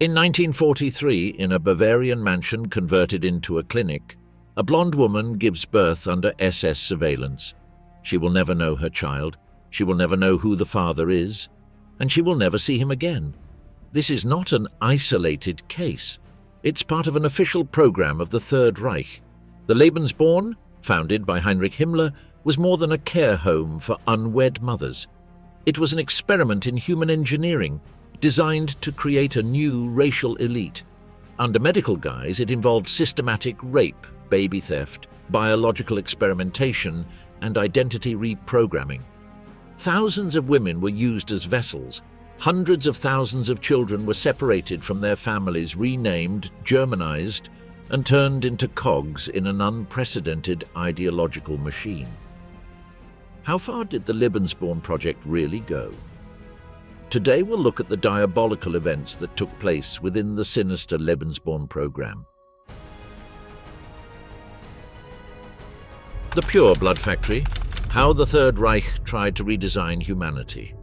In 1943, in a Bavarian mansion converted into a clinic, a blonde woman gives birth under SS surveillance. She will never know her child, she will never know who the father is, and she will never see him again. This is not an isolated case. It's part of an official program of the Third Reich. The Lebensborn, founded by Heinrich Himmler, was more than a care home for unwed mothers. It was an experiment in human engineering, designed to create a new racial elite. Under medical guise, it involved systematic rape, baby theft, biological experimentation, and identity reprogramming. Thousands of women were used as vessels. Hundreds of thousands of children were separated from their families, renamed, Germanized, and turned into cogs in an unprecedented ideological machine. How far did the Lebensborn project really go? Today we'll look at the diabolical events that took place within the sinister Lebensborn program. The Pure Blood Factory: How the Third Reich Tried to Redesign Humanity.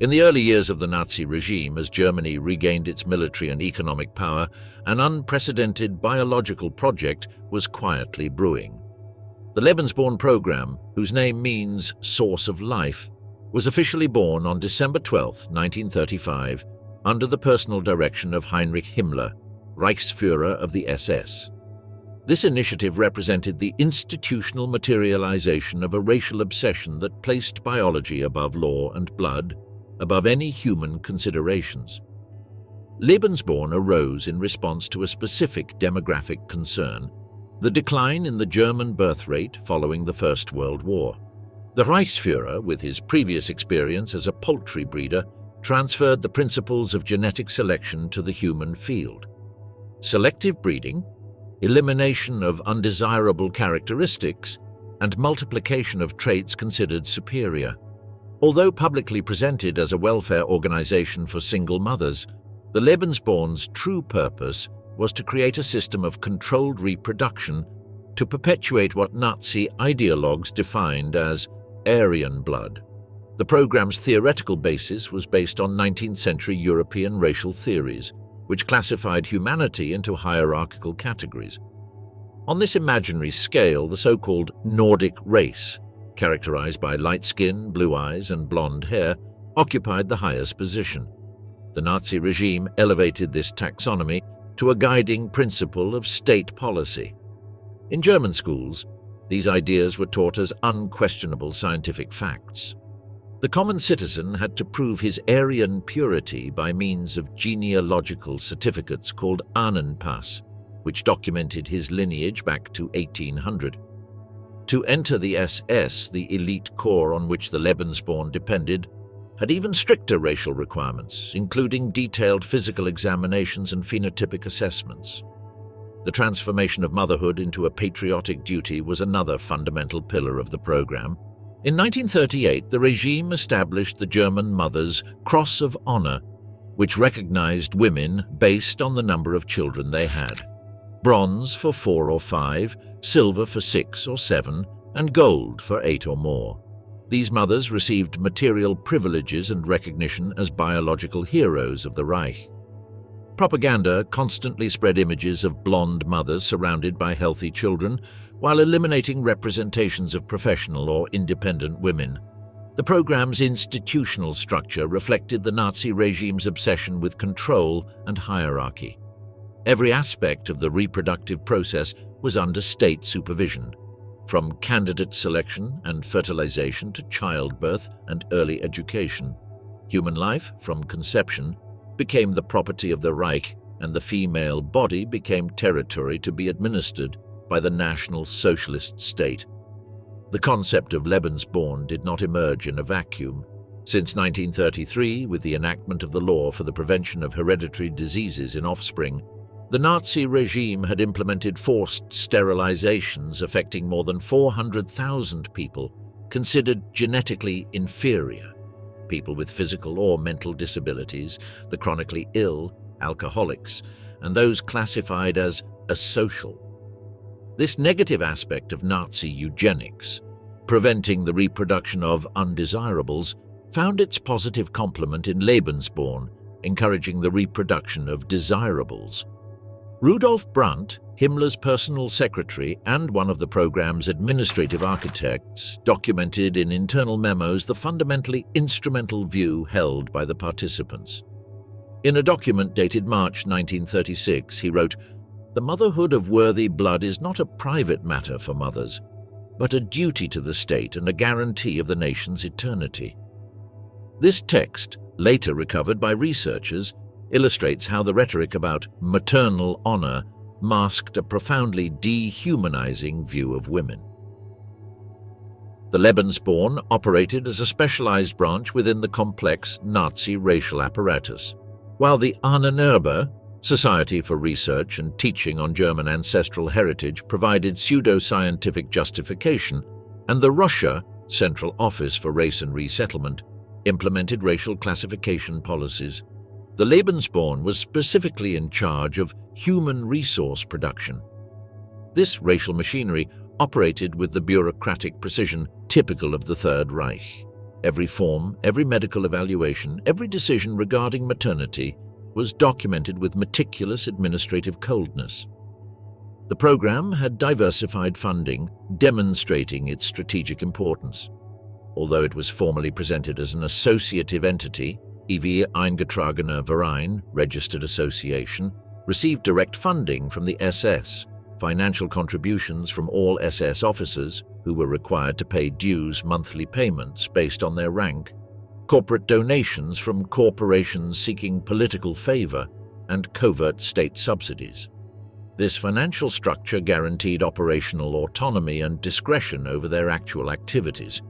In the early years of the Nazi regime, as Germany regained its military and economic power, an unprecedented biological project was quietly brewing. The Lebensborn program, whose name means source of life, was officially born on December 12, 1935, under the personal direction of Heinrich Himmler, Reichsführer of the SS. This initiative represented the institutional materialization of a racial obsession that placed biology above law and blood, above any human considerations. Lebensborn arose in response to a specific demographic concern: the decline in the German birth rate following the First World War. The Reichsführer, with his previous experience as a poultry breeder, transferred the principles of genetic selection to the human field. Selective breeding, elimination of undesirable characteristics, and multiplication of traits considered superior. Although publicly presented as a welfare organization for single mothers, the Lebensborn's true purpose was to create a system of controlled reproduction to perpetuate what Nazi ideologues defined as Aryan blood. The program's theoretical basis was based on 19th century European racial theories, which classified humanity into hierarchical categories. On this imaginary scale, the so-called Nordic race, characterized by light skin, blue eyes, and blonde hair, occupied the highest position. The Nazi regime elevated this taxonomy to a guiding principle of state policy. In German schools, these ideas were taught as unquestionable scientific facts. The common citizen had to prove his Aryan purity by means of genealogical certificates called Ahnenpass, which documented his lineage back to 1800. To enter the SS, the elite corps on which the Lebensborn depended, had even stricter racial requirements, including detailed physical examinations and phenotypic assessments. The transformation of motherhood into a patriotic duty was another fundamental pillar of the program. In 1938, the regime established the German Mother's Cross of Honor, which recognized women based on the number of children they had: bronze for 4 or 5, silver for 6 or 7, and gold for 8 or more. These mothers received material privileges and recognition as biological heroes of the Reich. Propaganda constantly spread images of blonde mothers surrounded by healthy children, while eliminating representations of professional or independent women. The program's institutional structure reflected the Nazi regime's obsession with control and hierarchy. Every aspect of the reproductive process was under state supervision, from candidate selection and fertilization to childbirth and early education. Human life, from conception, became the property of the Reich, and the female body became territory to be administered by the National Socialist State. The concept of Lebensborn did not emerge in a vacuum. Since 1933, with the enactment of the law for the prevention of hereditary diseases in offspring, the Nazi regime had implemented forced sterilizations affecting more than 400,000 people considered genetically inferior: people with physical or mental disabilities, the chronically ill, alcoholics, and those classified as asocial. This negative aspect of Nazi eugenics, preventing the reproduction of undesirables, found its positive complement in Lebensborn, encouraging the reproduction of desirables. Rudolf Brandt, Himmler's personal secretary and one of the program's administrative architects, documented in internal memos the fundamentally instrumental view held by the participants. In a document dated March 1936, he wrote, "The motherhood of worthy blood is not a private matter for mothers, but a duty to the state and a guarantee of the nation's eternity." This text, later recovered by researchers, illustrates how the rhetoric about maternal honor masked a profoundly dehumanizing view of women. The Lebensborn operated as a specialized branch within the complex Nazi racial apparatus, while the Ahnenerbe, Society for Research and Teaching on German Ancestral Heritage, provided pseudo-scientific justification, and the Russia, Central Office for Race and Resettlement, implemented racial classification policies. The Lebensborn was specifically in charge of human resource production. This racial machinery operated with the bureaucratic precision typical of the Third Reich. Every form, every medical evaluation, every decision regarding maternity was documented with meticulous administrative coldness. The program had diversified funding, demonstrating its strategic importance. Although it was formally presented as an associative entity, EV Eingetragener Verein, registered association, received direct funding from the SS, financial contributions from all SS officers, who were required to pay dues monthly payments based on their rank, corporate donations from corporations seeking political favor, and covert state subsidies. This financial structure guaranteed operational autonomy and discretion over their actual activities.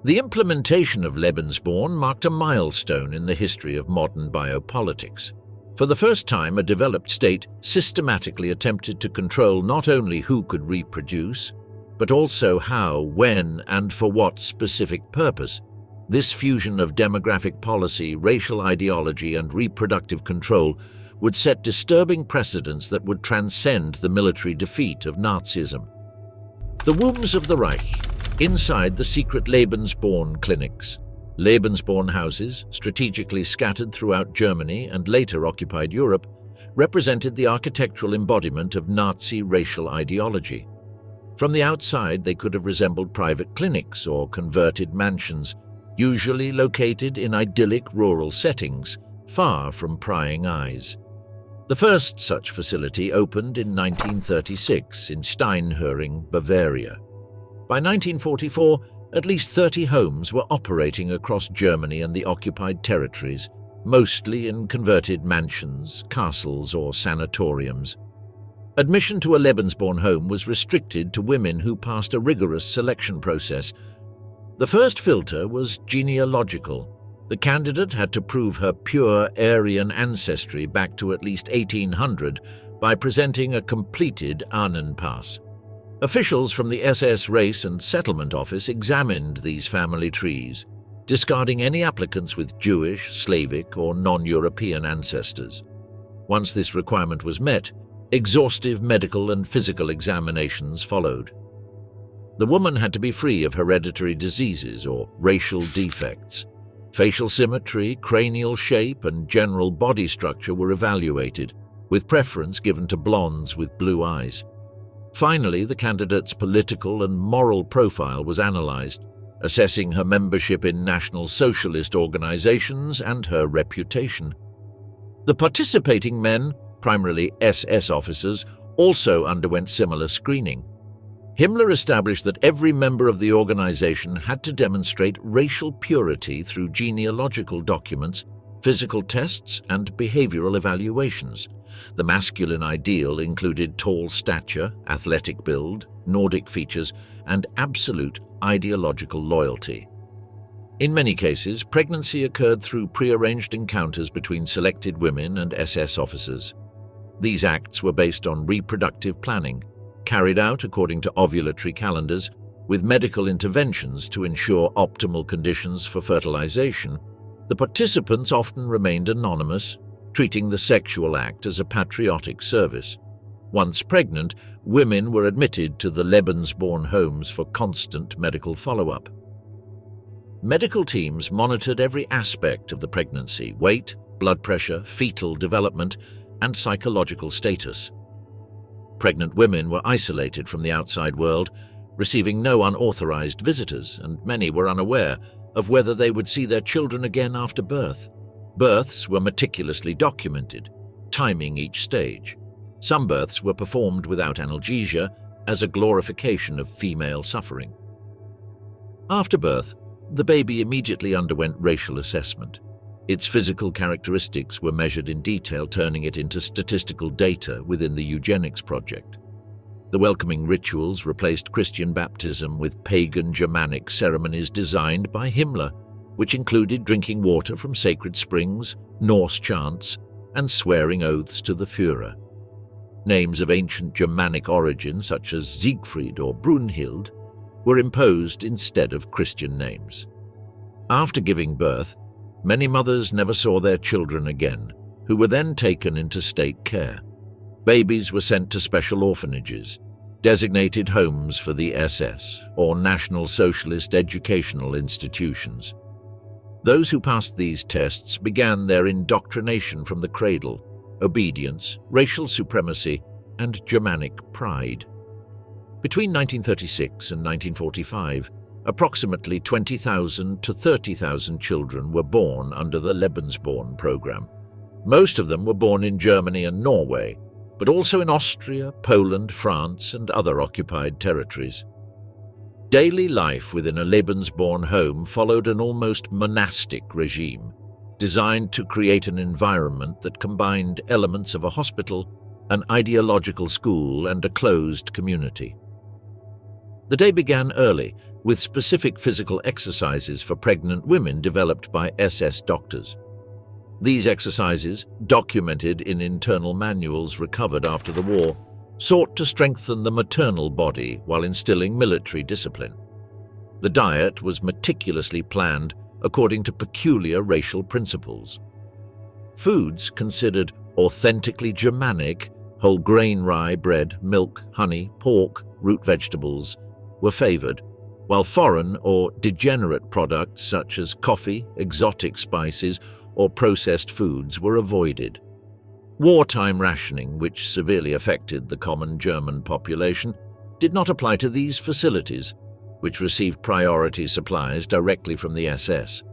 The implementation of Lebensborn marked a milestone in the history of modern biopolitics. For the first time, a developed state systematically attempted to control not only who could reproduce, but also how, when, and for what specific purpose. This fusion of demographic policy, racial ideology, and reproductive control would set disturbing precedents that would transcend the military defeat of Nazism. The wombs of the Reich. Inside the secret Lebensborn clinics, Lebensborn houses, strategically scattered throughout Germany and later occupied Europe, represented the architectural embodiment of Nazi racial ideology. From the outside, they could have resembled private clinics or converted mansions, usually located in idyllic rural settings, far from prying eyes. The first such facility opened in 1936 in Steinhöring, Bavaria. By 1944, at least 30 homes were operating across Germany and the occupied territories, mostly in converted mansions, castles, or sanatoriums. Admission to a Lebensborn home was restricted to women who passed a rigorous selection process. The first filter was genealogical. The candidate had to prove her pure Aryan ancestry back to at least 1800 by presenting a completed Ahnenpass. Officials from the SS Race and Settlement Office examined these family trees, discarding any applicants with Jewish, Slavic, or non-European ancestors. Once this requirement was met, exhaustive medical and physical examinations followed. The woman had to be free of hereditary diseases or racial defects. Facial symmetry, cranial shape, and general body structure were evaluated, with preference given to blondes with blue eyes. Finally, the candidate's political and moral profile was analyzed, assessing her membership in National Socialist organizations and her reputation. The participating men, primarily SS officers, also underwent similar screening. Himmler established that every member of the organization had to demonstrate racial purity through genealogical documents, physical tests, and behavioral evaluations. The masculine ideal included tall stature, athletic build, Nordic features, and absolute ideological loyalty. In many cases, pregnancy occurred through prearranged encounters between selected women and SS officers. These acts were based on reproductive planning, carried out according to ovulatory calendars, with medical interventions to ensure optimal conditions for fertilization. The participants often remained anonymous, treating the sexual act as a patriotic service. Once pregnant, women were admitted to the Lebensborn homes for constant medical follow-up. Medical teams monitored every aspect of the pregnancy: weight, blood pressure, fetal development, and psychological status. Pregnant women were isolated from the outside world, receiving no unauthorized visitors, and many were unaware of whether they would see their children again after birth. Births were meticulously documented, timing each stage. Some births were performed without analgesia as a glorification of female suffering. After birth, the baby immediately underwent racial assessment. Its physical characteristics were measured in detail, turning it into statistical data within the Eugenics project. The welcoming rituals replaced Christian baptism with pagan Germanic ceremonies designed by Himmler, which included drinking water from sacred springs, Norse chants, and swearing oaths to the Führer. Names of ancient Germanic origin, such as Siegfried or Brunhild, were imposed instead of Christian names. After giving birth, many mothers never saw their children again, who were then taken into state care. Babies were sent to special orphanages, designated homes for the SS, or National Socialist educational institutions. Those who passed these tests began their indoctrination from the cradle: obedience, racial supremacy, and Germanic pride. Between 1936 and 1945, approximately 20,000 to 30,000 children were born under the Lebensborn program. Most of them were born in Germany and Norway, but also in Austria, Poland, France, and other occupied territories. Daily life within a Lebensborn home followed an almost monastic regime, designed to create an environment that combined elements of a hospital, an ideological school, and a closed community. The day began early, with specific physical exercises for pregnant women developed by SS doctors. These exercises, documented in internal manuals recovered after the war, sought to strengthen the maternal body while instilling military discipline. The diet was meticulously planned according to peculiar racial principles. Foods considered authentically Germanic, whole grain rye bread, milk, honey, pork, root vegetables, were favored, while foreign or degenerate products such as coffee, exotic spices, or processed foods were avoided. Wartime rationing, which severely affected the common German population, did not apply to these facilities, which received priority supplies directly from the SS.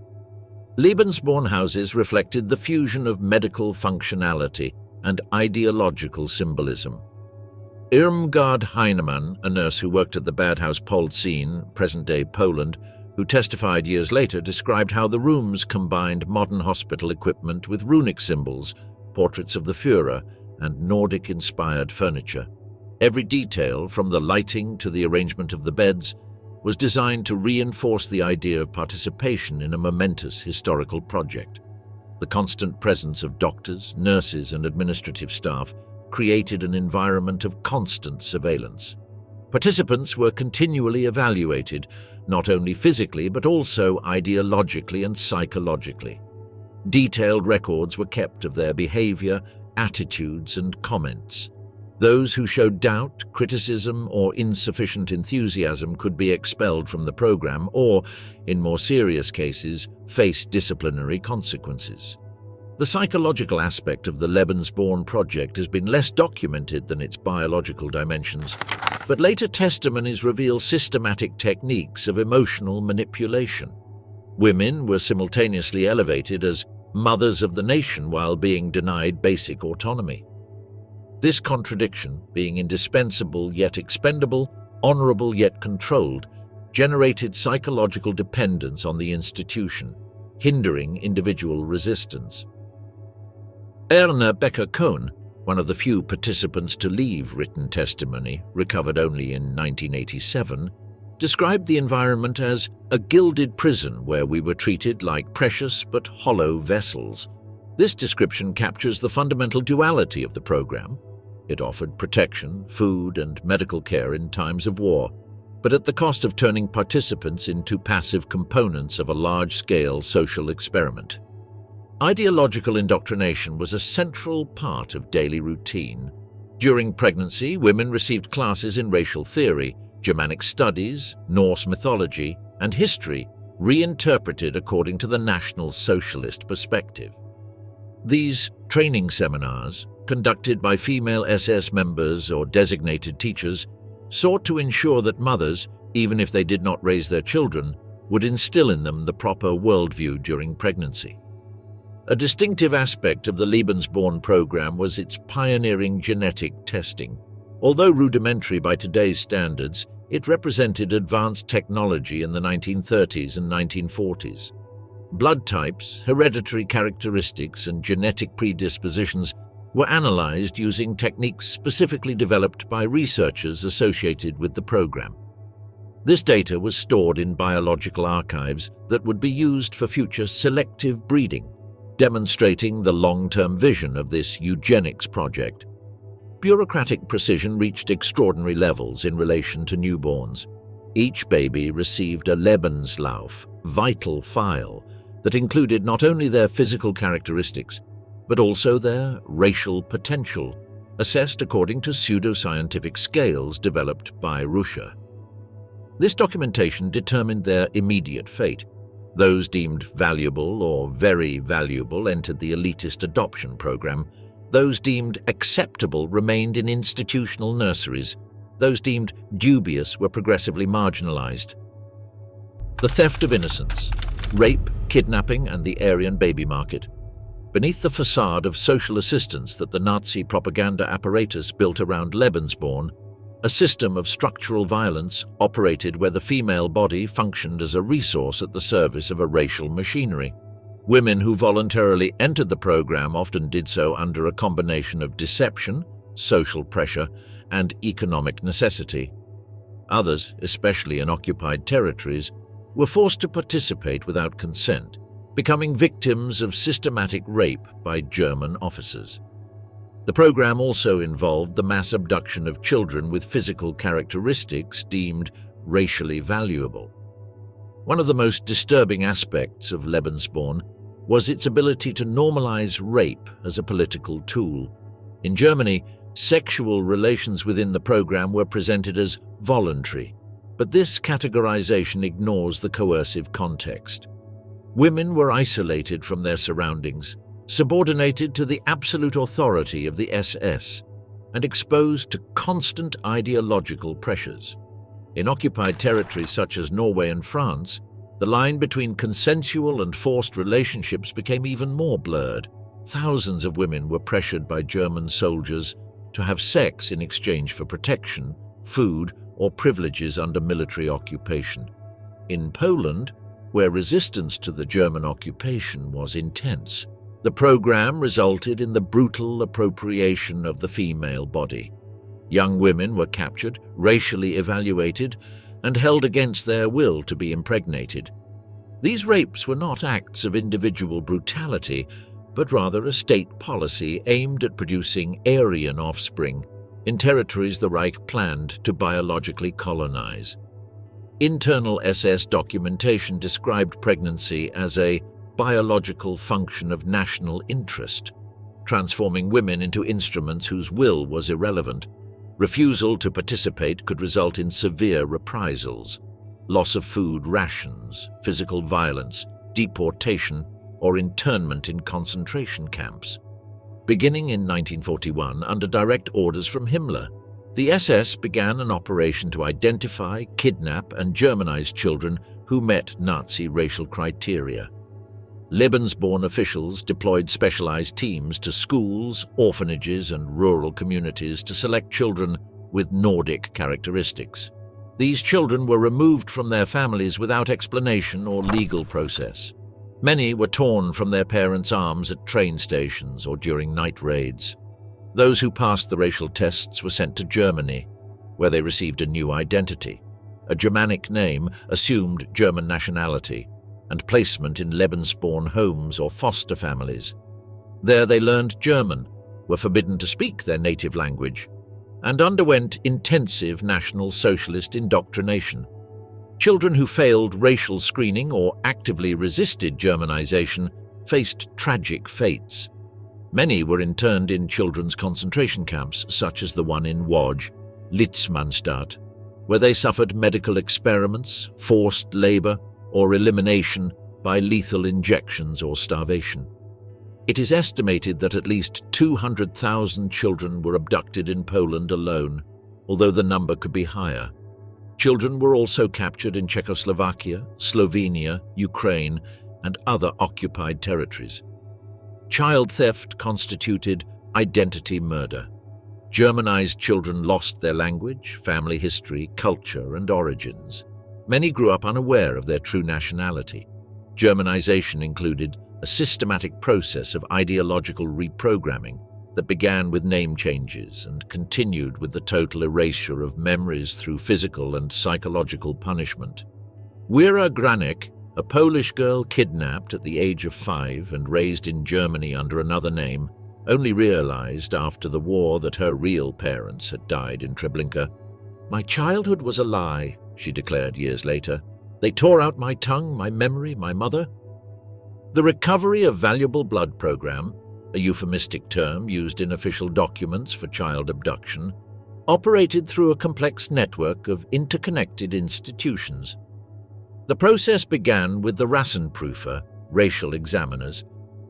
Lebensborn houses reflected the fusion of medical functionality and ideological symbolism. Irmgard Heinemann, a nurse who worked at the Badhaus Polzin, present-day Poland, who testified years later, described how the rooms combined modern hospital equipment with runic symbols, portraits of the Führer, and Nordic-inspired furniture. Every detail, from the lighting to the arrangement of the beds, was designed to reinforce the idea of participation in a momentous historical project. The constant presence of doctors, nurses, and administrative staff created an environment of constant surveillance. Participants were continually evaluated, not only physically but also ideologically and psychologically. Detailed records were kept of their behavior, attitudes, and comments. Those who showed doubt, criticism, or insufficient enthusiasm could be expelled from the program or, in more serious cases, face disciplinary consequences. The psychological aspect of the Lebensborn project has been less documented than its biological dimensions, but later testimonies reveal systematic techniques of emotional manipulation. Women were simultaneously elevated as mothers of the nation while being denied basic autonomy. This contradiction, being indispensable yet expendable, honorable yet controlled, generated psychological dependence on the institution, hindering individual resistance. Erna Becker-Cohn, one of the few participants to leave written testimony, recovered only in 1987, described the environment as a gilded prison where we were treated like precious but hollow vessels. This description captures the fundamental duality of the program. It offered protection, food, and medical care in times of war, but at the cost of turning participants into passive components of a large-scale social experiment. Ideological indoctrination was a central part of daily routine. During pregnancy, women received classes in racial theory, Germanic studies, Norse mythology, and history, reinterpreted according to the National Socialist perspective. These training seminars, conducted by female SS members or designated teachers, sought to ensure that mothers, even if they did not raise their children, would instill in them the proper worldview during pregnancy. A distinctive aspect of the Lebensborn program was its pioneering genetic testing. Although rudimentary by today's standards, it represented advanced technology in the 1930s and 1940s. Blood types, hereditary characteristics, and genetic predispositions were analyzed using techniques specifically developed by researchers associated with the program. This data was stored in biological archives that would be used for future selective breeding, demonstrating the long-term vision of this eugenics project. Bureaucratic precision reached extraordinary levels in relation to newborns. Each baby received a Lebenslauf, vital file, that included not only their physical characteristics, but also their racial potential, assessed according to pseudoscientific scales developed by Russia. This documentation determined their immediate fate. Those deemed valuable or very valuable entered the elitist adoption program. Those deemed acceptable remained in institutional nurseries. Those deemed dubious were progressively marginalized. The theft of innocence, rape, kidnapping, and the Aryan baby market. Beneath the facade of social assistance that the Nazi propaganda apparatus built around Lebensborn, a system of structural violence operated where the female body functioned as a resource at the service of a racial machinery. Women who voluntarily entered the program often did so under a combination of deception, social pressure, and economic necessity. Others, especially in occupied territories, were forced to participate without consent, becoming victims of systematic rape by German officers. The program also involved the mass abduction of children with physical characteristics deemed racially valuable. One of the most disturbing aspects of Lebensborn was its ability to normalize rape as a political tool. In Germany, sexual relations within the program were presented as voluntary, but this categorization ignores the coercive context. Women were isolated from their surroundings, subordinated to the absolute authority of the SS, and exposed to constant ideological pressures. In occupied territories such as Norway and France, the line between consensual and forced relationships became even more blurred. Thousands of women were pressured by German soldiers to have sex in exchange for protection, food, or privileges under military occupation. In Poland, where resistance to the German occupation was intense, the program resulted in the brutal appropriation of the female body. Young women were captured, racially evaluated, and held against their will to be impregnated. These rapes were not acts of individual brutality, but rather a state policy aimed at producing Aryan offspring in territories the Reich planned to biologically colonize. Internal SS documentation described pregnancy as a biological function of national interest, transforming women into instruments whose will was irrelevant. Refusal to participate could result in severe reprisals, loss of food rations, physical violence, deportation, or internment in concentration camps. Beginning in 1941, under direct orders from Himmler, the SS began an operation to identify, kidnap, and Germanize children who met Nazi racial criteria. Lebensborn officials deployed specialized teams to schools, orphanages, and rural communities to select children with Nordic characteristics. These children were removed from their families without explanation or legal process. Many were torn from their parents' arms at train stations or during night raids. Those who passed the racial tests were sent to Germany, where they received a new identity, a Germanic name, assumed German nationality, and placement in Lebensborn homes or foster families. There they learned German, were forbidden to speak their native language, and underwent intensive National Socialist indoctrination. Children who failed racial screening or actively resisted Germanization faced tragic fates. Many were interned in children's concentration camps, such as the one in Łódź, Litzmannstadt, where they suffered medical experiments, forced labor, or elimination by lethal injections or starvation. It is estimated that at least 200,000 children were abducted in Poland alone, although the number could be higher. Children were also captured in Czechoslovakia, Slovenia, Ukraine, and other occupied territories. Child theft constituted identity murder. Germanized children lost their language, family history, culture, and origins. Many grew up unaware of their true nationality. Germanization included a systematic process of ideological reprogramming that began with name changes and continued with the total erasure of memories through physical and psychological punishment. Wera Granek, a Polish girl kidnapped at the age of 5 and raised in Germany under another name, only realized after the war that her real parents had died in Treblinka. "My childhood was a lie," she declared years later. "They tore out my tongue, my memory, my mother." The Recovery of Valuable Blood program, a euphemistic term used in official documents for child abduction, operated through a complex network of interconnected institutions. The process began with the Rassenprüfer, racial examiners,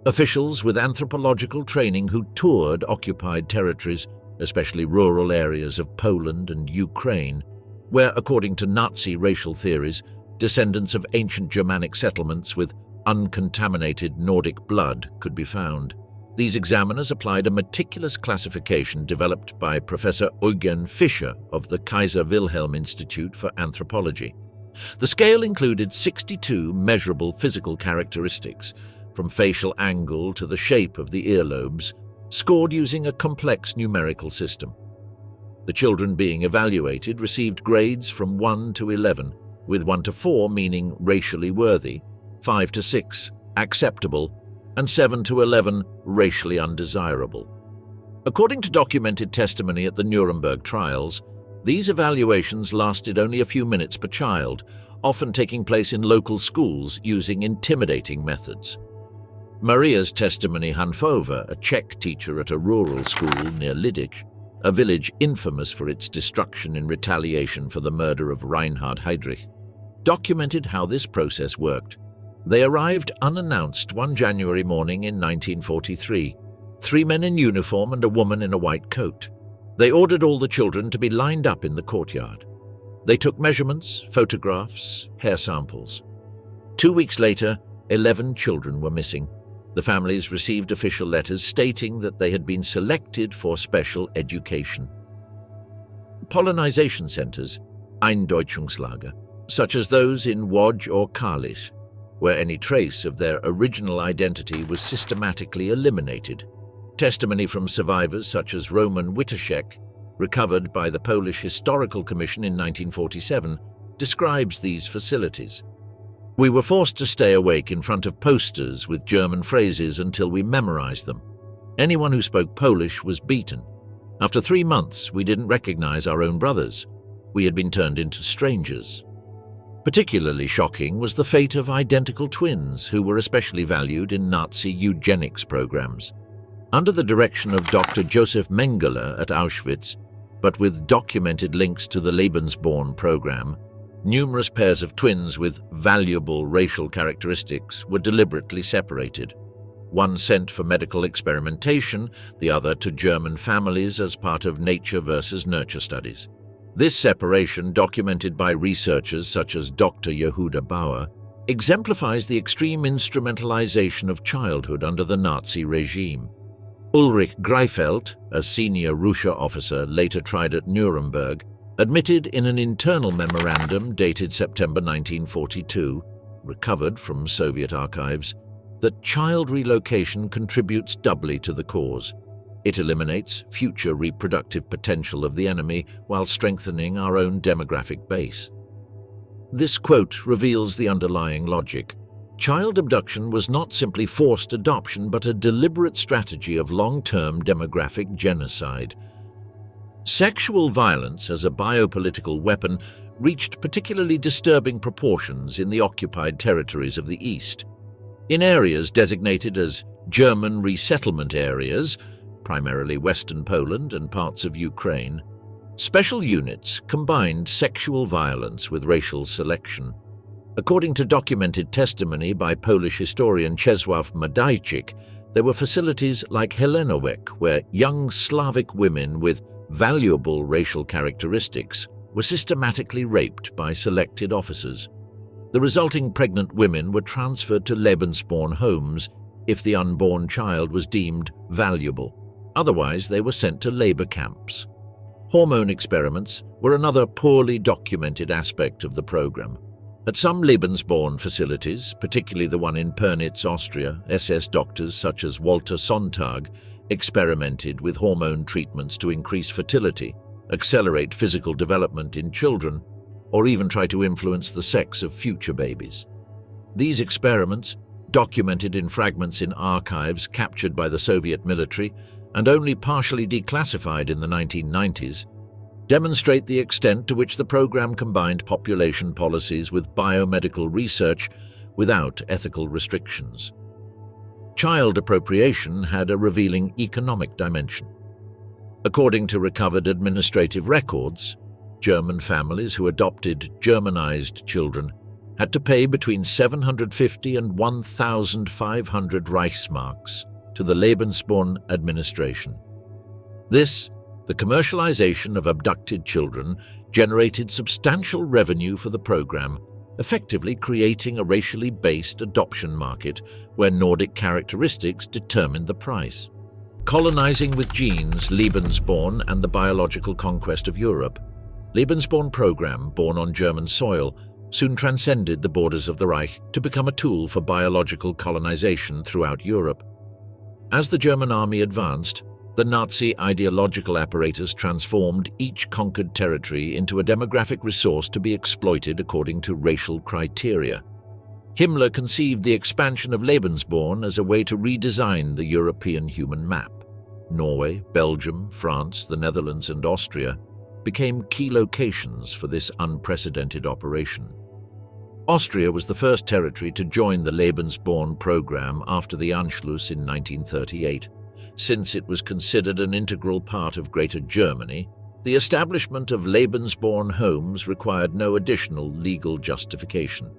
officials with anthropological training who toured occupied territories, especially rural areas of Poland and Ukraine, where, according to Nazi racial theories, descendants of ancient Germanic settlements with uncontaminated Nordic blood could be found. These examiners applied a meticulous classification developed by Professor Eugen Fischer of the Kaiser Wilhelm Institute for Anthropology. The scale included 62 measurable physical characteristics, from facial angle to the shape of the earlobes, scored using a complex numerical system. The children being evaluated received grades from 1 to 11, with 1 to 4 meaning racially worthy, 5 to 6 acceptable, and 7 to 11 racially undesirable. According to documented testimony at the Nuremberg trials, these evaluations lasted only a few minutes per child, often taking place in local schools using intimidating methods. Maria's testimony Hanfova, a Czech teacher at a rural school near Lidic, a village infamous for its destruction in retaliation for the murder of Reinhard Heydrich, documented how this process worked. They arrived unannounced one January morning in 1943, 3 men in uniform and a woman in a white coat. They ordered all the children to be lined up in the courtyard. They took measurements, photographs, hair samples. 2 weeks later, 11 children were missing. The families received official letters stating that they had been selected for special education. Colonization centers, Eindeutschungslager, such as those in Łódź or Kalisz, where any trace of their original identity was systematically eliminated. Testimony from survivors such as Roman Witaszek, recovered by the Polish Historical Commission in 1947, describes these facilities. "We were forced to stay awake in front of posters with German phrases until we memorized them. Anyone who spoke Polish was beaten. After 3 months, we didn't recognize our own brothers. We had been turned into strangers." Particularly shocking was the fate of identical twins who were especially valued in Nazi eugenics programs. Under the direction of Dr. Joseph Mengele at Auschwitz, but with documented links to the Lebensborn program, numerous pairs of twins with valuable racial characteristics were deliberately separated. One sent for medical experimentation, the other to German families as part of nature versus nurture studies. This separation, documented by researchers such as Dr. Yehuda Bauer, exemplifies the extreme instrumentalization of childhood under the Nazi regime. Ulrich Greifeld, a senior Russia officer later tried at Nuremberg, admitted in an internal memorandum dated September 1942, recovered from Soviet archives, that child relocation contributes doubly to the cause. It eliminates future reproductive potential of the enemy while strengthening our own demographic base. This quote reveals the underlying logic. Child abduction was not simply forced adoption, but a deliberate strategy of long-term demographic genocide. Sexual violence as a biopolitical weapon reached particularly disturbing proportions in the occupied territories of the East. In areas designated as German resettlement areas, primarily Western Poland and parts of Ukraine, special units combined sexual violence with racial selection. According to documented testimony by Polish historian Czesław Madajczyk, There were facilities like Helenowiec, where young Slavic women with valuable racial characteristics were systematically raped by selected officers. The resulting pregnant women were transferred to Lebensborn homes if the unborn child was deemed valuable. Otherwise, they were sent to labor camps. Hormone experiments were another poorly documented aspect of the program. At some Lebensborn facilities, particularly the one in Pernitz, Austria, SS doctors such as Walter Sonntag experimented with hormone treatments to increase fertility, accelerate physical development in children, or even try to influence the sex of future babies. These experiments, documented in fragments in archives captured by the Soviet military and only partially declassified in the 1990s, demonstrate the extent to which the program combined population policies with biomedical research without ethical restrictions. Child appropriation had a revealing economic dimension. According to recovered administrative records, German families who adopted Germanized children had to pay between 750 and 1,500 Reichsmarks to the Lebensborn administration. This, the commercialization of abducted children, generated substantial revenue for the program, effectively creating a racially based adoption market where Nordic characteristics determined the price. Colonizing with genes, Lebensborn and the biological conquest of Europe. Lebensborn program, born on German soil, soon transcended the borders of the Reich to become a tool for biological colonization throughout Europe. As the German army advanced, the Nazi ideological apparatus transformed each conquered territory into a demographic resource to be exploited according to racial criteria. Himmler conceived the expansion of Lebensborn as a way to redesign the European human map. Norway, Belgium, France, the Netherlands, and Austria became key locations for this unprecedented operation. Austria was the first territory to join the Lebensborn program after the Anschluss in 1938. Since it was considered an integral part of Greater Germany, the establishment of Lebensborn homes required no additional legal justification.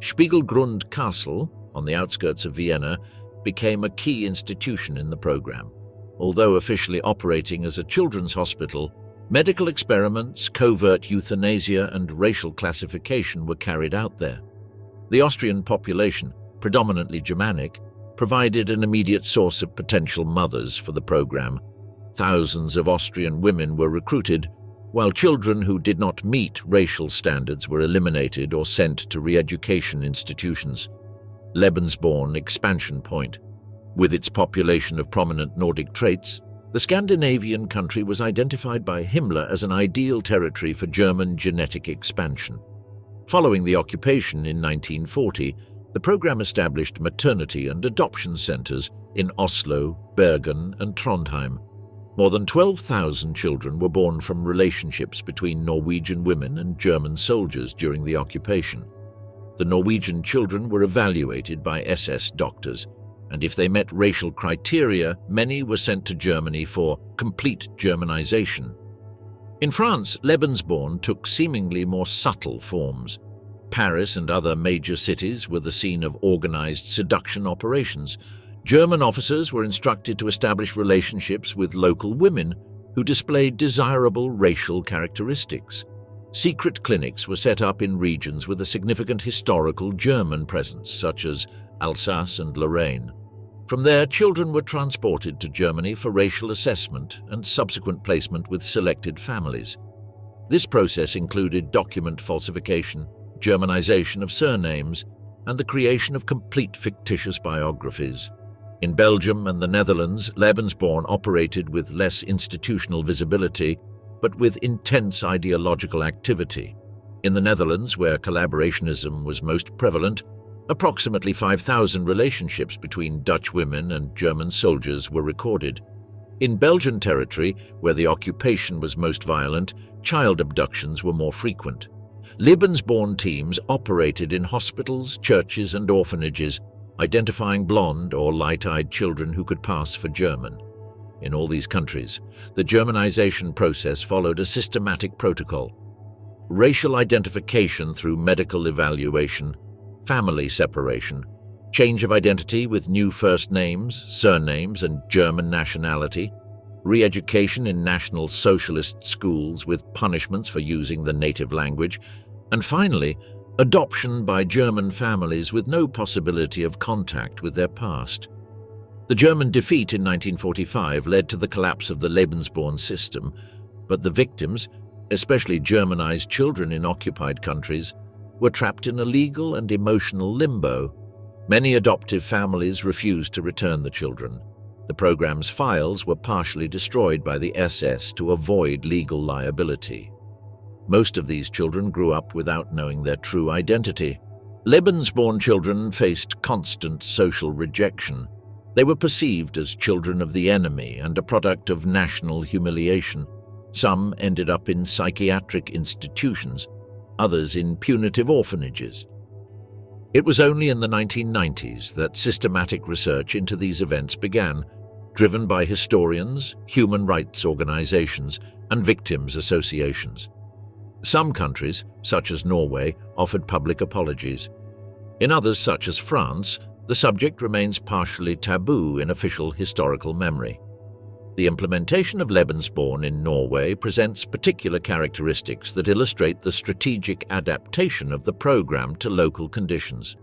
Spiegelgrund Castle, on the outskirts of Vienna, became a key institution in the program. Although officially operating as a children's hospital, medical experiments, covert euthanasia, and racial classification were carried out there. The Austrian population, predominantly Germanic, provided an immediate source of potential mothers for the program. Thousands of Austrian women were recruited, while children who did not meet racial standards were eliminated or sent to re-education institutions. Lebensborn expansion point. With its population of prominent Nordic traits, the Scandinavian country was identified by Himmler as an ideal territory for German genetic expansion. Following the occupation in 1940, the program established maternity and adoption centers in Oslo, Bergen, and Trondheim. More than 12,000 children were born from relationships between Norwegian women and German soldiers during the occupation. The Norwegian children were evaluated by SS doctors, and if they met racial criteria, many were sent to Germany for complete Germanization. In France, Lebensborn took seemingly more subtle forms. Paris and other major cities were the scene of organized seduction operations. German officers were instructed to establish relationships with local women who displayed desirable racial characteristics. Secret clinics were set up in regions with a significant historical German presence, such as Alsace and Lorraine. From there, children were transported to Germany for racial assessment and subsequent placement with selected families. This process included document falsification, Germanization of surnames, and the creation of complete fictitious biographies. In Belgium and the Netherlands, Lebensborn operated with less institutional visibility, but with intense ideological activity. In the Netherlands, where collaborationism was most prevalent, approximately 5,000 relationships between Dutch women and German soldiers were recorded. In Belgian territory, where the occupation was most violent, child abductions were more frequent. Lebensborn teams operated in hospitals, churches, and orphanages, identifying blonde or light-eyed children who could pass for German. In all these countries, the Germanization process followed a systematic protocol. Racial identification through medical evaluation, family separation, change of identity with new first names, surnames, and German nationality, re-education in National Socialist schools with punishments for using the native language, and finally, adoption by German families with no possibility of contact with their past. The German defeat in 1945 led to the collapse of the Lebensborn system, but the victims, especially Germanized children in occupied countries, were trapped in a legal and emotional limbo. Many adoptive families refused to return the children. The program's files were partially destroyed by the SS to avoid legal liability. Most of these children grew up without knowing their true identity. Lebensborn children faced constant social rejection. They were perceived as children of the enemy and a product of national humiliation. Some ended up in psychiatric institutions, others in punitive orphanages. It was only in the 1990s that systematic research into these events began, driven by historians, human rights organizations, and victims' associations. Some countries, such as Norway, offered public apologies. In others, such as France, the subject remains partially taboo in official historical memory. The implementation of Lebensborn in Norway presents particular characteristics that illustrate the strategic adaptation of the program to local conditions.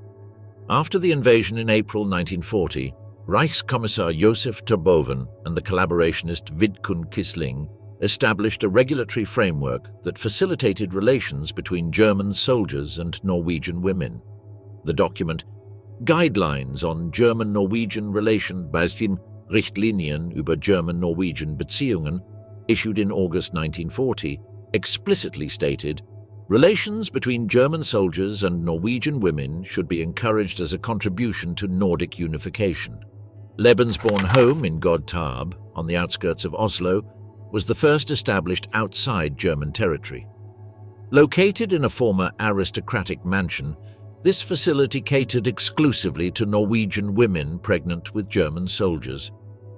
After the invasion in April 1940, Reichskommissar Josef Terboven and the collaborationist Vidkun Quisling established a regulatory framework that facilitated relations between German soldiers and Norwegian women. The document Guidelines on German-Norwegian Relation basierend Richtlinien über German-Norwegian Beziehungen, issued in August 1940, explicitly stated, relations between German soldiers and Norwegian women should be encouraged as a contribution to Nordic unification. Lebensborn home in Godthab, on the outskirts of Oslo, was the first established outside German territory. Located in a former aristocratic mansion, this facility catered exclusively to Norwegian women pregnant with German soldiers.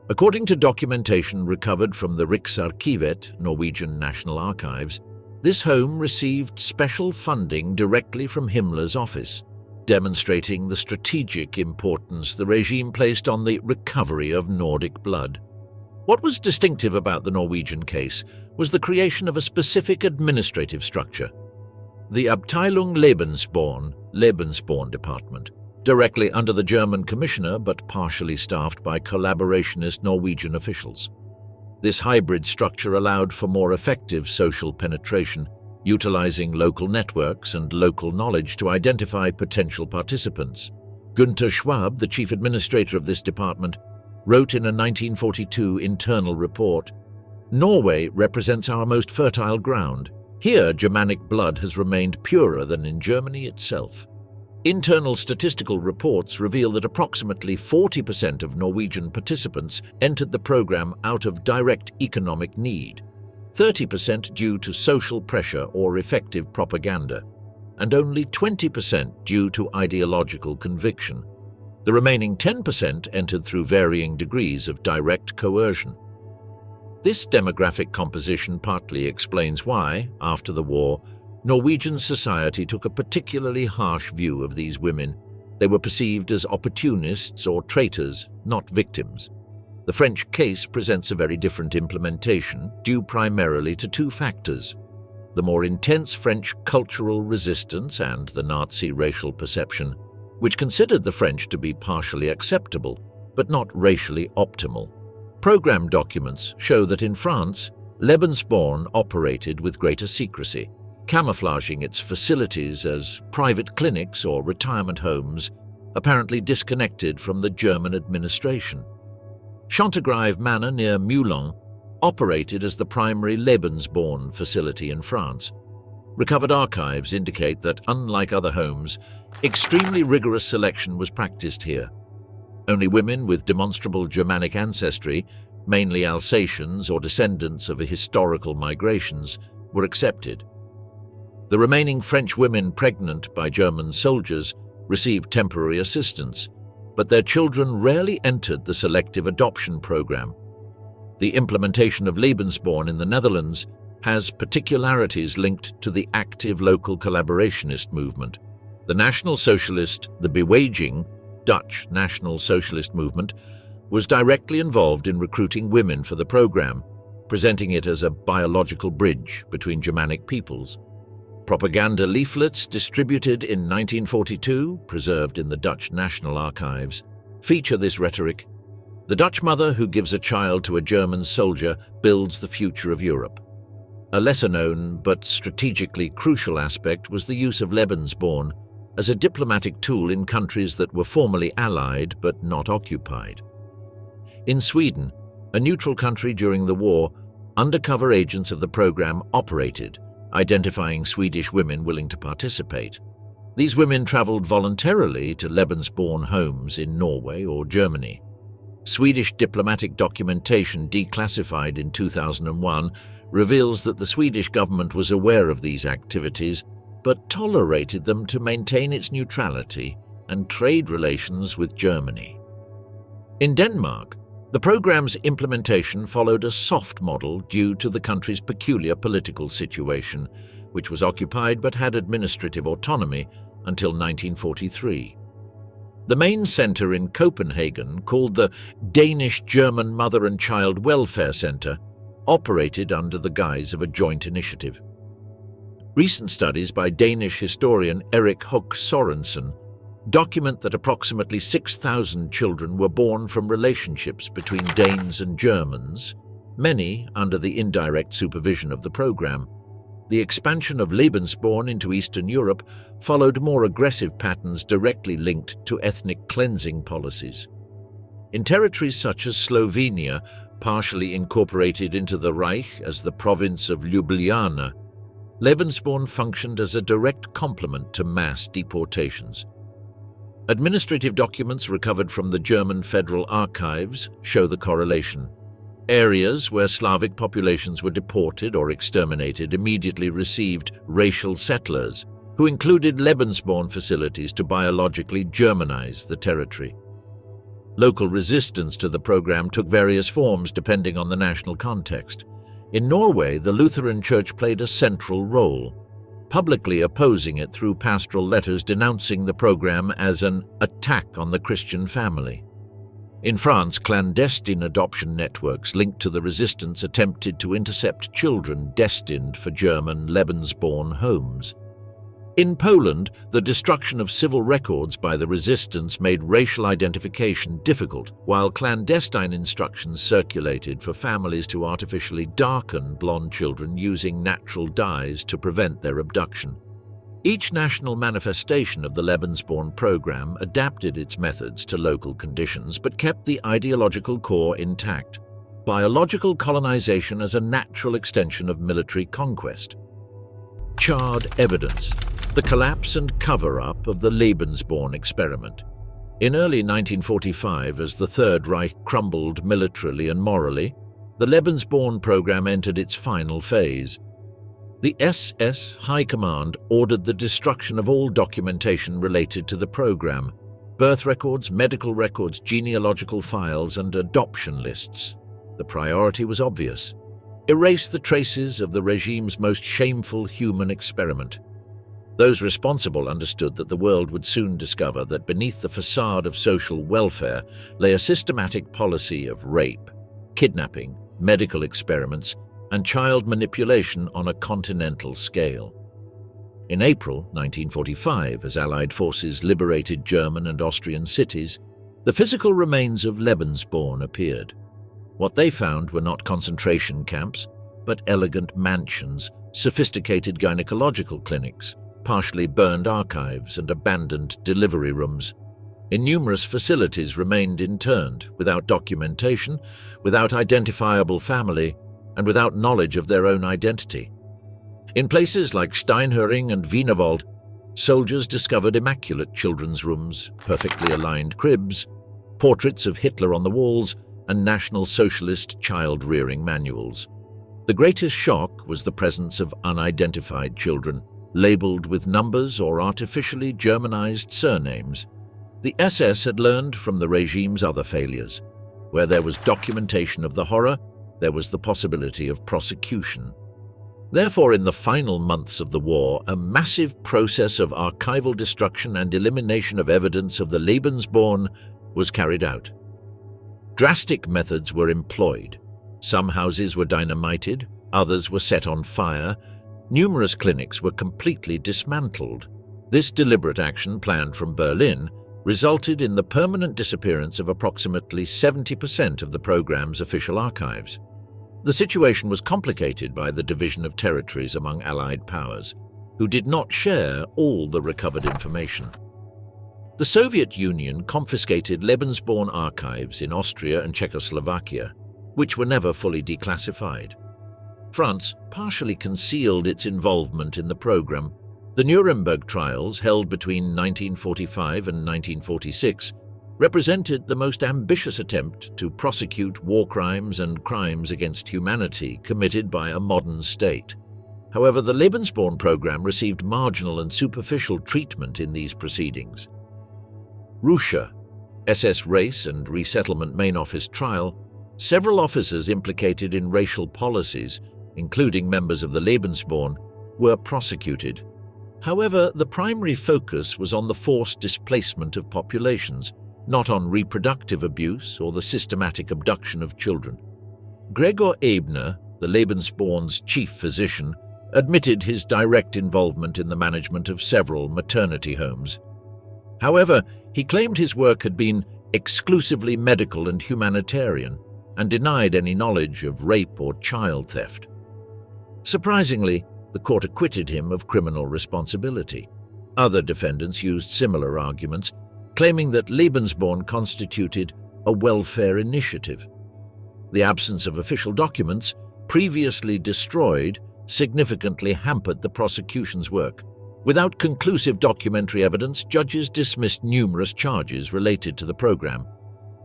According to documentation recovered from the Riksarkivet, Norwegian National Archives, this home received special funding directly from Himmler's office, demonstrating the strategic importance the regime placed on the recovery of Nordic blood. What was distinctive about the Norwegian case was the creation of a specific administrative structure, the Abteilung Lebensborn Department, directly under the German commissioner but partially staffed by collaborationist Norwegian officials. This hybrid structure allowed for more effective social penetration, utilizing local networks and local knowledge to identify potential participants. Günther Schwab, the chief administrator of this department, wrote in a 1942 internal report, "Norway represents our most fertile ground. Here, Germanic blood has remained purer than in Germany itself." Internal statistical reports reveal that approximately 40% of Norwegian participants entered the program out of direct economic need, 30% due to social pressure or effective propaganda, and only 20% due to ideological conviction. The remaining 10% entered through varying degrees of direct coercion. This demographic composition partly explains why, after the war, Norwegian society took a particularly harsh view of these women. They were perceived as opportunists or traitors, not victims. The French case presents a very different implementation, due primarily to two factors: the more intense French cultural resistance and the Nazi racial perception, which considered the French to be partially acceptable, but not racially optimal. Program documents show that in France, Lebensborn operated with greater secrecy, camouflaging its facilities as private clinics or retirement homes, apparently disconnected from the German administration. Chantegrive Manor near Moulins operated as the primary Lebensborn facility in France. Recovered archives indicate that, unlike other homes, extremely rigorous selection was practiced here. Only women with demonstrable Germanic ancestry, mainly Alsatians or descendants of historical migrations, were accepted. The remaining French women pregnant by German soldiers received temporary assistance, but their children rarely entered the selective adoption program. The implementation of Lebensborn in the Netherlands has particularities linked to the active local collaborationist movement. The National Socialist, the Beweging, Dutch National Socialist movement, was directly involved in recruiting women for the program, presenting it as a biological bridge between Germanic peoples. Propaganda leaflets distributed in 1942, preserved in the Dutch National Archives, feature this rhetoric. The Dutch mother who gives a child to a German soldier builds the future of Europe. A lesser-known but strategically crucial aspect was the use of Lebensborn as a diplomatic tool in countries that were formally allied but not occupied. In Sweden, a neutral country during the war, undercover agents of the program operated, identifying Swedish women willing to participate. These women traveled voluntarily to Lebensborn homes in Norway or Germany. Swedish diplomatic documentation declassified in 2001 reveals that the Swedish government was aware of these activities but tolerated them to maintain its neutrality and trade relations with Germany. In Denmark, the program's implementation followed a soft model due to the country's peculiar political situation, which was occupied but had administrative autonomy until 1943. The main centre in Copenhagen, called the Danish-German Mother and Child Welfare Centre, operated under the guise of a joint initiative. Recent studies by Danish historian Erik Hoek Sorensen document that approximately 6,000 children were born from relationships between Danes and Germans, many under the indirect supervision of the program. The expansion of Lebensborn into Eastern Europe followed more aggressive patterns directly linked to ethnic cleansing policies. In territories such as Slovenia, partially incorporated into the Reich as the province of Ljubljana, Lebensborn functioned as a direct complement to mass deportations. Administrative documents recovered from the German Federal Archives show the correlation. Areas where Slavic populations were deported or exterminated immediately received racial settlers, who included Lebensborn facilities to biologically Germanize the territory. Local resistance to the program took various forms depending on the national context. In Norway, the Lutheran Church played a central role, publicly opposing it through pastoral letters denouncing the program as an attack on the Christian family. In France, clandestine adoption networks linked to the resistance attempted to intercept children destined for German Lebensborn homes. In Poland, the destruction of civil records by the resistance made racial identification difficult, while clandestine instructions circulated for families to artificially darken blonde children using natural dyes to prevent their abduction. Each national manifestation of the Lebensborn program adapted its methods to local conditions but kept the ideological core intact. Biological colonization as a natural extension of military conquest. Charred evidence. The collapse and cover-up of the Lebensborn experiment. In early 1945, as the Third Reich crumbled militarily and morally, the Lebensborn program entered its final phase. The SS High Command ordered the destruction of all documentation related to the program: birth records, medical records, genealogical files, and adoption lists. The priority was obvious: erase the traces of the regime's most shameful human experiment. Those responsible understood that the world would soon discover that beneath the facade of social welfare lay a systematic policy of rape, kidnapping, medical experiments, and child manipulation on a continental scale. In April 1945, as Allied forces liberated German and Austrian cities, the physical remains of Lebensborn appeared. What they found were not concentration camps, but elegant mansions, sophisticated gynecological clinics, partially burned archives, and abandoned delivery rooms. Numerous facilities remained interned, without documentation, without identifiable family, and without knowledge of their own identity. In places like Steinhöring and Wienerwald, soldiers discovered immaculate children's rooms, perfectly aligned cribs, portraits of Hitler on the walls, and National Socialist child-rearing manuals. The greatest shock was the presence of unidentified children, labeled with numbers or artificially Germanized surnames. The SS had learned from the regime's other failures. Where there was documentation of the horror, there was the possibility of prosecution. Therefore, in the final months of the war, a massive process of archival destruction and elimination of evidence of the Lebensborn was carried out. Drastic methods were employed. Some houses were dynamited, others were set on fire. Numerous clinics were completely dismantled. This deliberate action, planned from Berlin, resulted in the permanent disappearance of approximately 70% of the program's official archives. The situation was complicated by the division of territories among Allied powers, who did not share all the recovered information. The Soviet Union confiscated Lebensborn archives in Austria and Czechoslovakia, which were never fully declassified. France partially concealed its involvement in the program. The Nuremberg trials, held between 1945 and 1946, represented the most ambitious attempt to prosecute war crimes and crimes against humanity committed by a modern state. However, the Lebensborn program received marginal and superficial treatment in these proceedings. Russia, SS Race and Resettlement Main Office trial, several officers implicated in racial policies, including members of the Lebensborn, were prosecuted. However, the primary focus was on the forced displacement of populations, not on reproductive abuse or the systematic abduction of children. Gregor Ebner, the Lebensborn's chief physician, admitted his direct involvement in the management of several maternity homes. However, he claimed his work had been exclusively medical and humanitarian, and denied any knowledge of rape or child theft. Surprisingly, the court acquitted him of criminal responsibility. Other defendants used similar arguments, claiming that Lebensborn constituted a welfare initiative. The absence of official documents, previously destroyed, significantly hampered the prosecution's work. Without conclusive documentary evidence, judges dismissed numerous charges related to the program.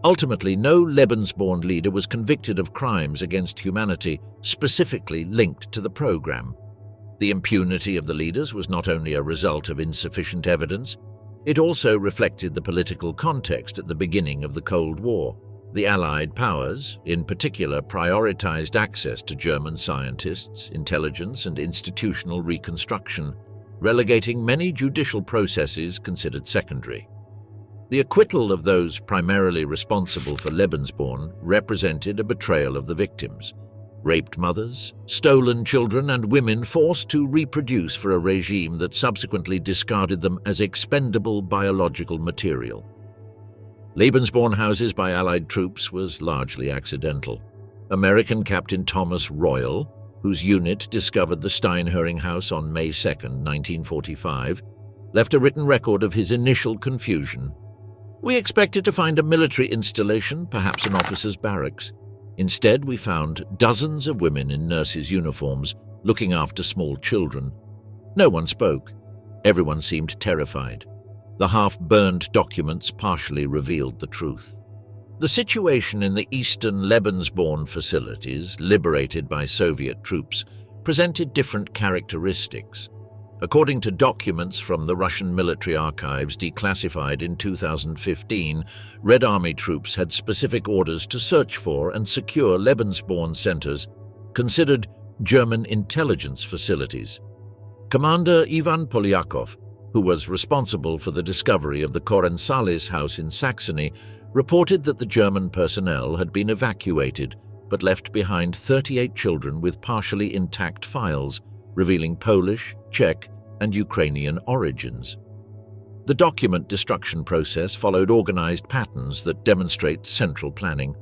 Ultimately, no Lebensborn leader was convicted of crimes against humanity specifically linked to the program. The impunity of the leaders was not only a result of insufficient evidence, it also reflected the political context at the beginning of the Cold War. The Allied powers, in particular, prioritized access to German scientists, intelligence, and institutional reconstruction, relegating many judicial processes considered secondary. The acquittal of those primarily responsible for Lebensborn represented a betrayal of the victims. Raped mothers, stolen children, and women forced to reproduce for a regime that subsequently discarded them as expendable biological material. Lebensborn houses by Allied troops was largely accidental. American Captain Thomas Royal, whose unit discovered the Steinhöring house on May 2, 1945, left a written record of his initial confusion. "We expected to find a military installation, perhaps an officer's barracks. Instead, we found dozens of women in nurses' uniforms looking after small children. No one spoke. Everyone seemed terrified. The half-burned documents partially revealed the truth." The situation in the eastern Lebensborn facilities, liberated by Soviet troops, presented different characteristics. According to documents from the Russian military archives declassified in 2015, Red Army troops had specific orders to search for and secure Lebensborn centers, considered German intelligence facilities. Commander Ivan Polyakov, who was responsible for the discovery of the Colonization house in Saxony, reported that the German personnel had been evacuated but left behind 38 children with partially intact files, revealing Polish, Czech, and Ukrainian origins. The document destruction process followed organized patterns that demonstrate central planning.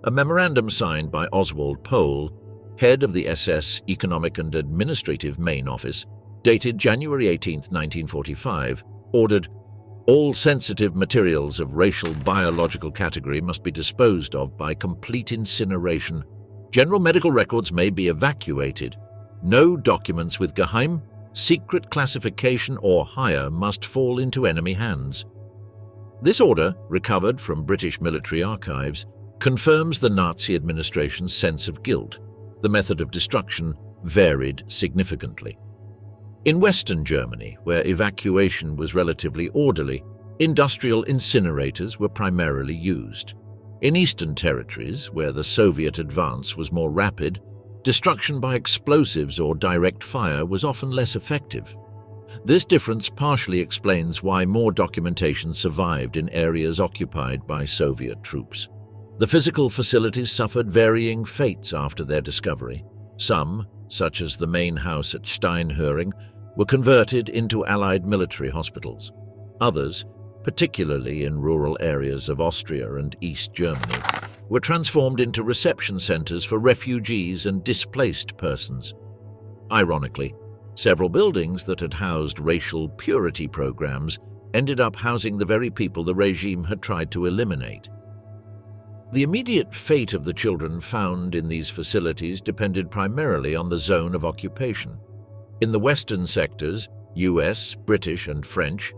A memorandum signed by Oswald Pohl, head of the SS Economic and Administrative Main Office, dated January 18, 1945, ordered, "All sensitive materials of racial biological category must be disposed of by complete incineration. General medical records may be evacuated. No documents with geheim, secret classification or higher must fall into enemy hands." This order, recovered from British military archives, confirms the Nazi administration's sense of guilt. The method of destruction varied significantly. In Western Germany, where evacuation was relatively orderly, industrial incinerators were primarily used. In Eastern territories, where the Soviet advance was more rapid, Destruction by explosives or direct fire was often less effective. This difference partially explains why more documentation survived in areas occupied by Soviet troops. The physical facilities suffered varying fates after their discovery. Some, such as the main house at Steinhöring, were converted into Allied military hospitals. Others, particularly in rural areas of Austria and East Germany, were transformed into reception centers for refugees and displaced persons. Ironically, several buildings that had housed racial purity programs ended up housing the very people the regime had tried to eliminate. The immediate fate of the children found in these facilities depended primarily on the zone of occupation. In the western sectors, US, British, and French,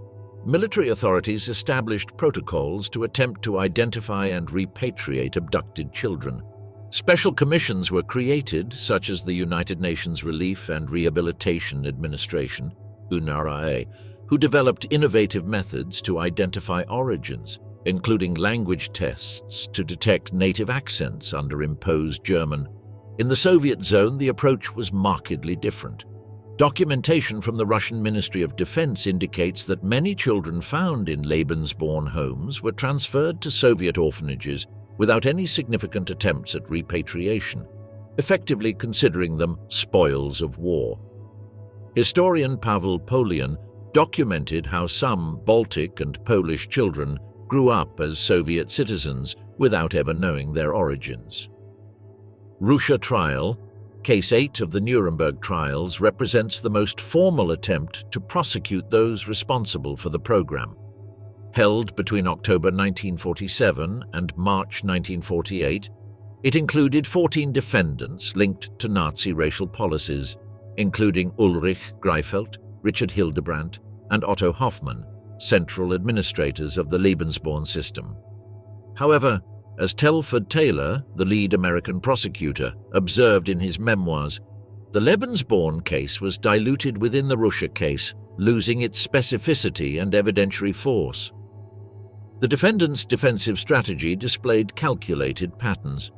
military authorities established protocols to attempt to identify and repatriate abducted children. Special commissions were created, such as the United Nations Relief and Rehabilitation Administration, UNRWA, who developed innovative methods to identify origins, including language tests to detect native accents under imposed German. In the Soviet zone, the approach was markedly different. Documentation from the Russian Ministry of Defense indicates that many children found in Lebensborn homes were transferred to Soviet orphanages without any significant attempts at repatriation, effectively considering them spoils of war. Historian Pavel Polian documented how some Baltic and Polish children grew up as Soviet citizens without ever knowing their origins. Russia trial, Case 8 of the Nuremberg trials, represents the most formal attempt to prosecute those responsible for the program. Held between October 1947 and March 1948, it included 14 defendants linked to Nazi racial policies, including Ulrich Greifeld, Richard Hildebrandt, and Otto Hoffmann, central administrators of the Lebensborn system. However, as Telford Taylor, the lead American prosecutor, observed in his memoirs, the Lebensborn case was diluted within the Russia case, losing its specificity and evidentiary force. The defendants' defensive strategy displayed calculated patterns.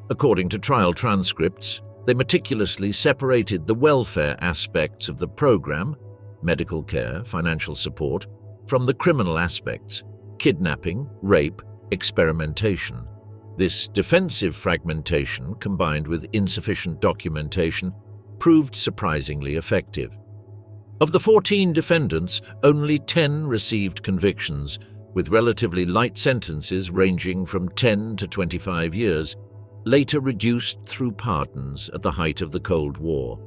According to trial transcripts, they meticulously separated the welfare aspects of the program, medical care, financial support, from the criminal aspects, kidnapping, rape, experimentation. This defensive fragmentation, combined with insufficient documentation, proved surprisingly effective. Of the 14 defendants, only 10 received convictions, with relatively light sentences ranging from 10 to 25 years, later reduced through pardons at the height of the Cold War.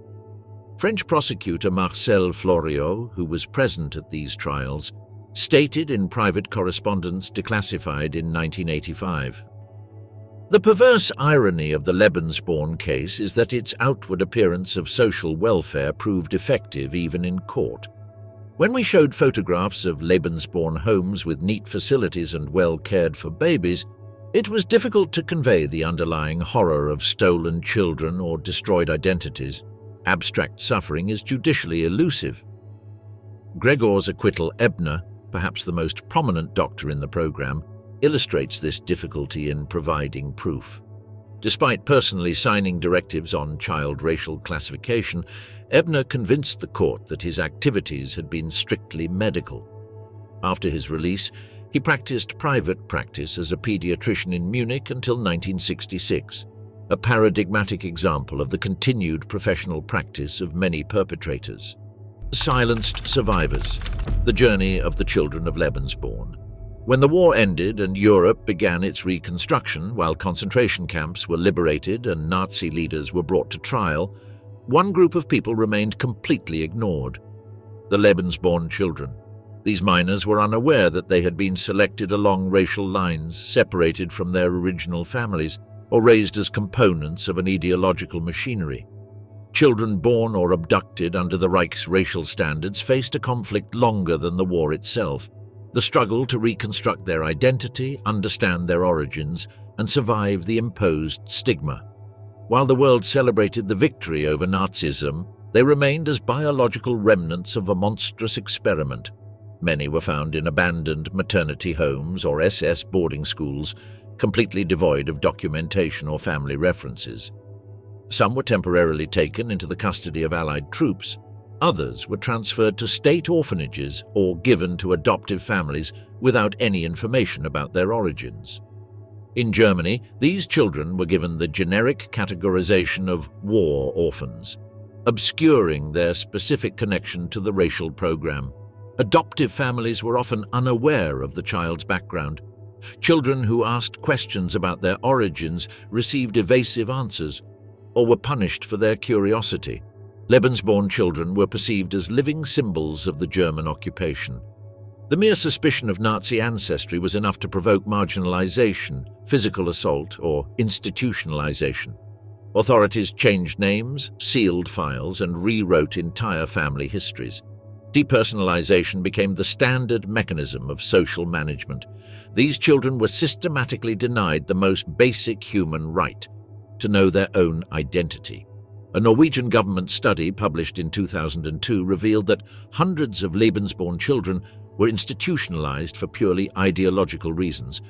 French prosecutor Marcel Floriot, who was present at these trials, stated in private correspondence declassified in 1985. The perverse irony of the Lebensborn case is that its outward appearance of social welfare proved effective even in court. When we showed photographs of Lebensborn homes with neat facilities and well cared for babies, it was difficult to convey the underlying horror of stolen children or destroyed identities. Abstract suffering is judicially elusive. Gregor's acquittal Ebner, perhaps the most prominent doctor in the program, illustrates this difficulty in providing proof. Despite personally signing directives on child racial classification, Ebner convinced the court that his activities had been strictly medical. After his release, he practiced private practice as a pediatrician in Munich until 1966, a paradigmatic example of the continued professional practice of many perpetrators. Silenced survivors: the journey of the children of Lebensborn. When the war ended and Europe began its reconstruction, while concentration camps were liberated and Nazi leaders were brought to trial, one group of people remained completely ignored: the Lebensborn children. These minors were unaware that they had been selected along racial lines, separated from their original families, or raised as components of an ideological machinery. Children born or abducted under the Reich's racial standards faced a conflict longer than the war itself: the struggle to reconstruct their identity, understand their origins, and survive the imposed stigma. While the world celebrated the victory over Nazism, they remained as biological remnants of a monstrous experiment. Many were found in abandoned maternity homes or SS boarding schools, completely devoid of documentation or family references. Some were temporarily taken into the custody of Allied troops. Others were transferred to state orphanages or given to adoptive families without any information about their origins. In Germany, these children were given the generic categorization of war orphans, obscuring their specific connection to the racial program. Adoptive families were often unaware of the child's background. Children who asked questions about their origins received evasive answers or were punished for their curiosity. Lebensborn children were perceived as living symbols of the German occupation. The mere suspicion of Nazi ancestry was enough to provoke marginalization, physical assault, or institutionalization. Authorities changed names, sealed files, and rewrote entire family histories. Depersonalization became the standard mechanism of social management. These children were systematically denied the most basic human right, to know their own identity. A Norwegian government study published in 2002 revealed that hundreds of Lebensborn children were institutionalized for purely ideological reasons,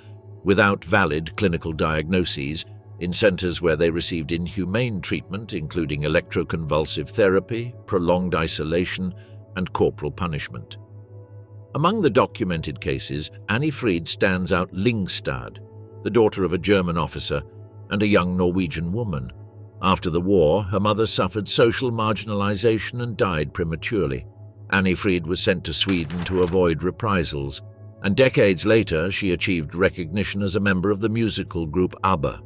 without valid clinical diagnoses, in centers where they received inhumane treatment, including electroconvulsive therapy, prolonged isolation, and corporal punishment. Among the documented cases, Annie Fried stands out. Lingstad, the daughter of a German officer and a young Norwegian woman. After the war, her mother suffered social marginalization and died prematurely. Annie Fried was sent to Sweden to avoid reprisals, and decades later she achieved recognition as a member of the musical group ABBA.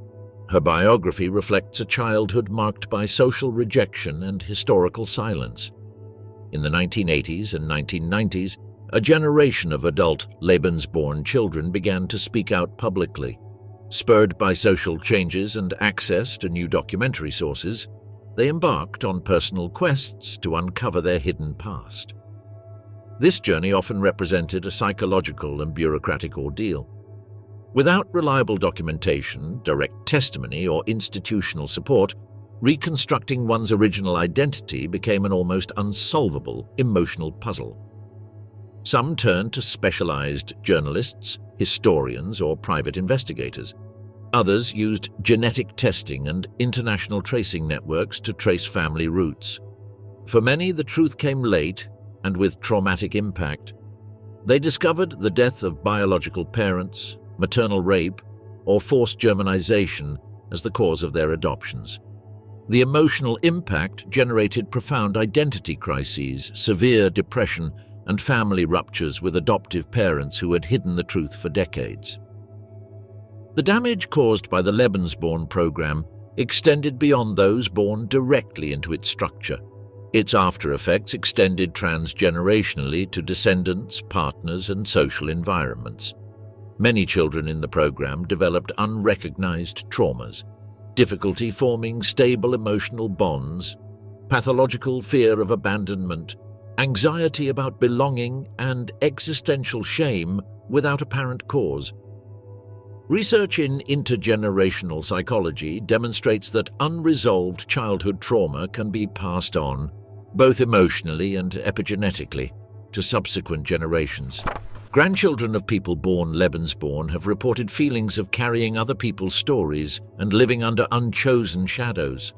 Her biography reflects a childhood marked by social rejection and historical silence. In the 1980s and 1990s, a generation of adult Lebensborn children began to speak out publicly. Spurred by social changes and access to new documentary sources, they embarked on personal quests to uncover their hidden past. This journey often represented a psychological and bureaucratic ordeal. Without reliable documentation, direct testimony, or institutional support, reconstructing one's original identity became an almost unsolvable emotional puzzle. Some turned to specialized journalists, historians, or private investigators. Others used genetic testing and international tracing networks to trace family roots. For many, the truth came late and with traumatic impact. They discovered the death of biological parents, maternal rape, or forced Germanization as the cause of their adoptions. The emotional impact generated profound identity crises, severe depression, and family ruptures with adoptive parents who had hidden the truth for decades. The damage caused by the Lebensborn program extended beyond those born directly into its structure. Its after-effects extended transgenerationally to descendants, partners, and social environments. Many children in the program developed unrecognized traumas, difficulty forming stable emotional bonds, pathological fear of abandonment, anxiety about belonging, and existential shame without apparent cause. Research in intergenerational psychology demonstrates that unresolved childhood trauma can be passed on, both emotionally and epigenetically, to subsequent generations. Grandchildren of people born Lebensborn have reported feelings of carrying other people's stories and living under unchosen shadows.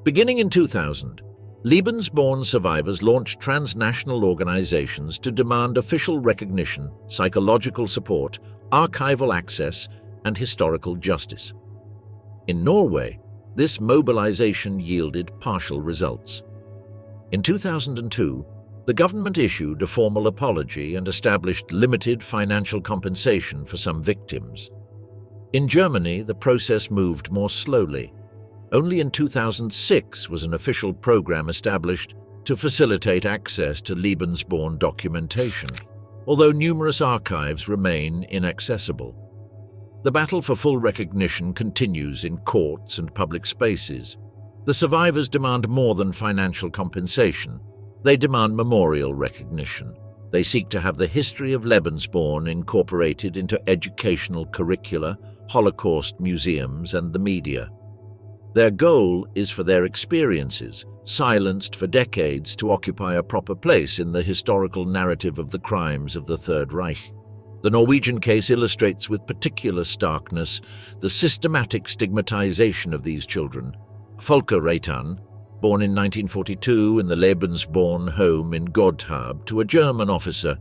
Beginning in 2000, Lebensborn survivors launched transnational organizations to demand official recognition, psychological support, archival access, and historical justice. In Norway, this mobilization yielded partial results. In 2002, the government issued a formal apology and established limited financial compensation for some victims. In Germany, the process moved more slowly. Only in 2006 was an official program established to facilitate access to Lebensborn documentation, although numerous archives remain inaccessible. The battle for full recognition continues in courts and public spaces. The survivors demand more than financial compensation. They demand memorial recognition. They seek to have the history of Lebensborn incorporated into educational curricula, Holocaust museums, and the media. Their goal is for their experiences, silenced for decades, to occupy a proper place in the historical narrative of the crimes of the Third Reich. The Norwegian case illustrates with particular starkness the systematic stigmatization of these children, Volker Reitan, born in 1942 in the Lebensborn home in Gotthard to a German officer,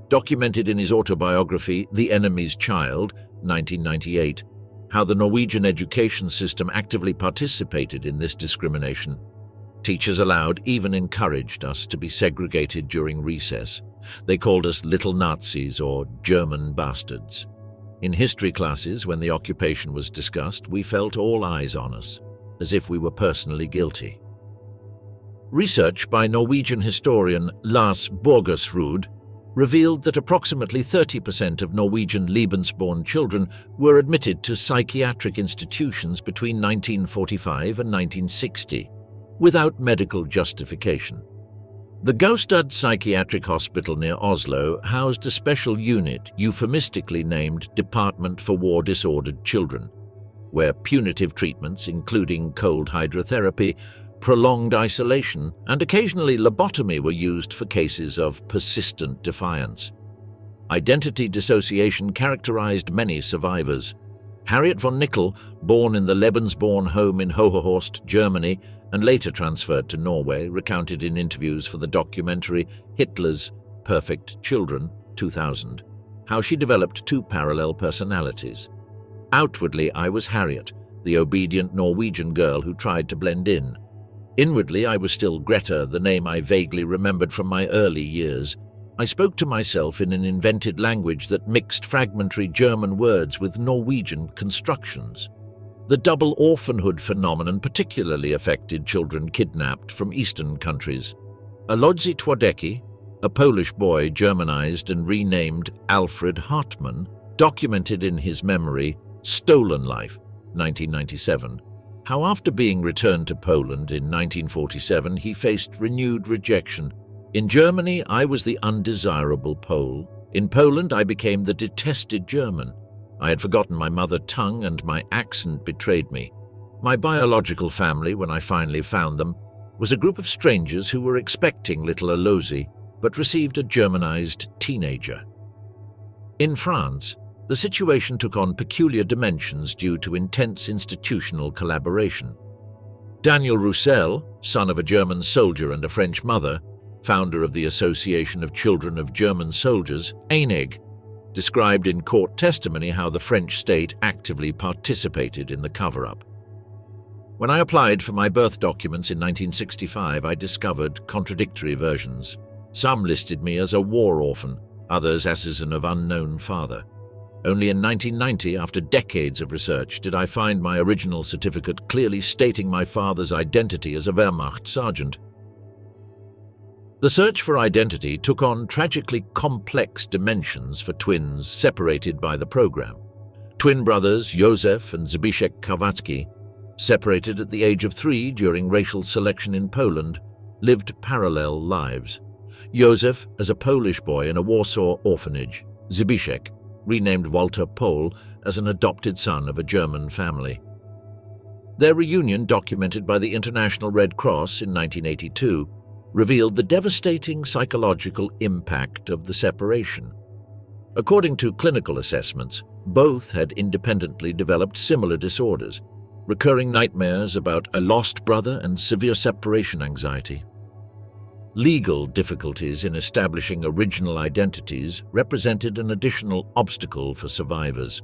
documented in his autobiography The Enemy's Child, 1998, how the Norwegian education system actively participated in this discrimination. Teachers allowed, even encouraged us to be segregated during recess. They called us little Nazis or German bastards. In history classes, when the occupation was discussed, we felt all eyes on us, as if we were personally guilty. Research by Norwegian historian Lars Borgersrud revealed that approximately 30% of Norwegian Lebensborn children were admitted to psychiatric institutions between 1945 and 1960, without medical justification. The Gaustad Psychiatric Hospital near Oslo housed a special unit euphemistically named Department for War Disordered Children, where punitive treatments, including cold hydrotherapy, prolonged isolation, and occasionally lobotomy were used for cases of persistent defiance. Identity dissociation characterized many survivors. Harriet von Nickel, born in the Lebensborn home in Hohenhorst, Germany, and later transferred to Norway, recounted in interviews for the documentary Hitler's Perfect Children, 2000, how she developed two parallel personalities. Outwardly, I was Harriet, the obedient Norwegian girl who tried to blend in. Inwardly, I was still Greta, the name I vaguely remembered from my early years. I spoke to myself in an invented language that mixed fragmentary German words with Norwegian constructions. The double orphanhood phenomenon particularly affected children kidnapped from Eastern countries. Alodzi Twardecki, a Polish boy Germanized and renamed Alfred Hartmann, documented in his memory Stolen Life, 1997, how after being returned to Poland in 1947 he faced renewed rejection. In Germany, I was the undesirable Pole. In Poland, I became the detested German. I had forgotten my mother tongue and my accent betrayed me. My biological family, when I finally found them, was a group of strangers who were expecting little Alodzi, but received a Germanized teenager. In France, the situation took on peculiar dimensions due to intense institutional collaboration. Daniel Roussel, son of a German soldier and a French mother, founder of the Association of Children of German Soldiers, ANEG, described in court testimony how the French state actively participated in the cover-up. When I applied for my birth documents in 1965, I discovered contradictory versions. Some listed me as a war orphan, others as an of unknown father. Only in 1990, after decades of research, did I find my original certificate clearly stating my father's identity as a Wehrmacht sergeant. The search for identity took on tragically complex dimensions for twins separated by the program. Twin brothers Józef and Zbyszek Kowalski, separated at the age of 3 during racial selection in Poland, lived parallel lives. Józef as a Polish boy in a Warsaw orphanage, Zbyszek, renamed Walter Pol, as an adopted son of a German family. Their reunion, documented by the International Red Cross in 1982, revealed the devastating psychological impact of the separation. According to clinical assessments, both had independently developed similar disorders, recurring nightmares about a lost brother and severe separation anxiety. Legal difficulties in establishing original identities represented an additional obstacle for survivors.